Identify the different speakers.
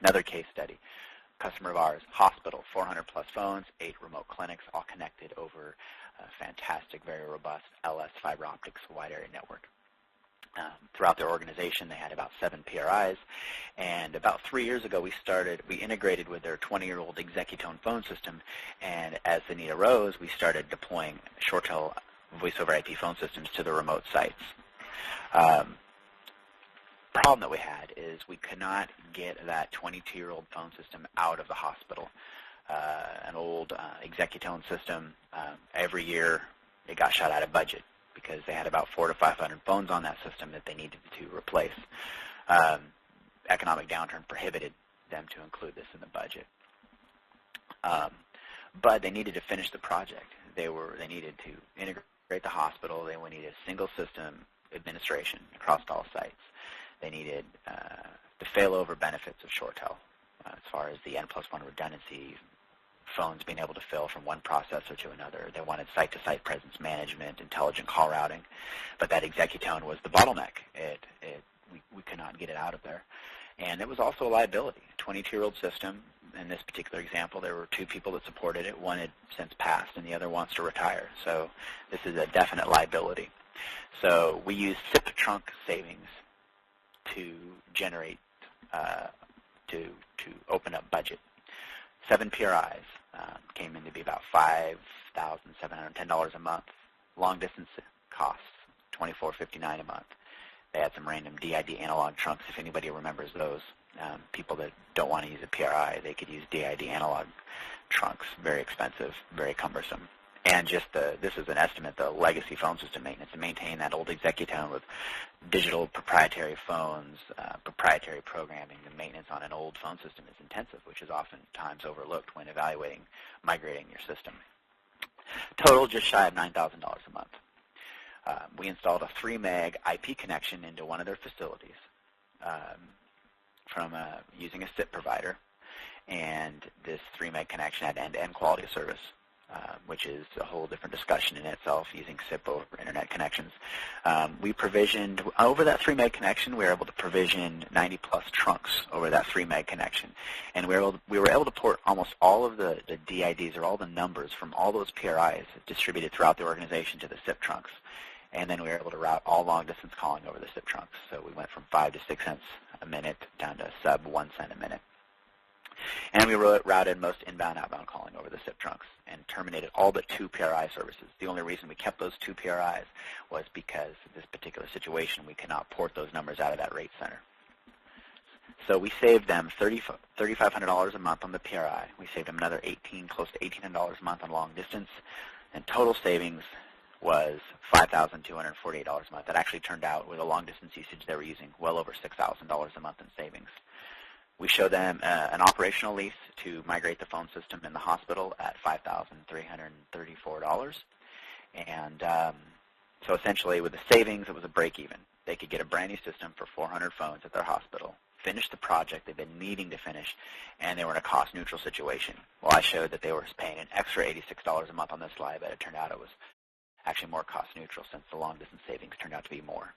Speaker 1: Another case study, customer of ours, hospital, 400 plus phones, 8 remote clinics, all connected over a fantastic, very robust LS fiber optics wide area network. Throughout their organization, they had about 7 PRIs, and about 3 years ago, we integrated with their 20-year-old Executone phone system, and as the need arose, we started deploying ShoreTel voice over IP phone systems to the remote sites. Problem that we had is we could not get that 22-year-old phone system out of the hospital. An old Executone system, every year it got shot out of budget because they had about 400 to 500 phones on that system that they needed to replace. Economic downturn prohibited them to include this in the budget. But they needed to finish the project. They needed to integrate the hospital. They needed a single system administration across all sites. They needed the failover benefits of ShoreTel as far as the N+1 redundancy, phones being able to fill from one processor to another. They wanted site-to-site presence management, intelligent call routing, but that Executone was the bottleneck. We could not get it out of there. And it was also a liability. A 22-year-old system, in this particular example, there were 2 people that supported it. One had since passed, and the other wants to retire. So this is a definite liability. So we use SIP trunk savings to generate, to open up budget. 7 PRIs came in to be about $5,710 a month. Long distance costs, $24.59 a month. They had some random DID analog trunks, if anybody remembers those. People that don't want to use a PRI, they could use DID analog trunks. Very expensive, very cumbersome. And just this is an estimate, the legacy phone system maintenance, to maintain that old Executone with digital proprietary phones, proprietary programming, the maintenance on an old phone system is intensive, which is oftentimes overlooked when evaluating migrating your system. Total, just shy of $9,000 a month. We installed a 3 meg IP connection into one of their facilities from using a SIP provider, and this 3 meg connection had end-to-end quality of service, which is a whole different discussion in itself, using SIP over internet connections. We provisioned, over that 3 meg connection, we were able to provision 90 plus trunks over that 3 meg connection. And we were able to port almost all of the DIDs, or all the numbers from all those PRIs distributed throughout the organization to the SIP trunks. And then we were able to route all long-distance calling over the SIP trunks. So we went from 5 to 6 cents a minute down to sub 1 cent a minute. And we routed most inbound-outbound calling over the SIP trunks and terminated all but 2 PRI services. The only reason we kept those 2 PRIs was because of this particular situation, we cannot port those numbers out of that rate center. So we saved them $3,500 a month on the PRI. We saved them another close to $1,800 a month on long distance, and total savings was $5,248 a month. That actually turned out, with a long distance usage, they were using well over $6,000 a month in savings. We showed them an operational lease to migrate the phone system in the hospital at $5,334. And so essentially, with the savings, it was a break-even. They could get a brand new system for 400 phones at their hospital, finish the project they've been needing to finish, and they were in a cost-neutral situation. Well, I showed that they were paying an extra $86 a month on this slide, but it turned out it was actually more cost-neutral, since the long-distance savings turned out to be more.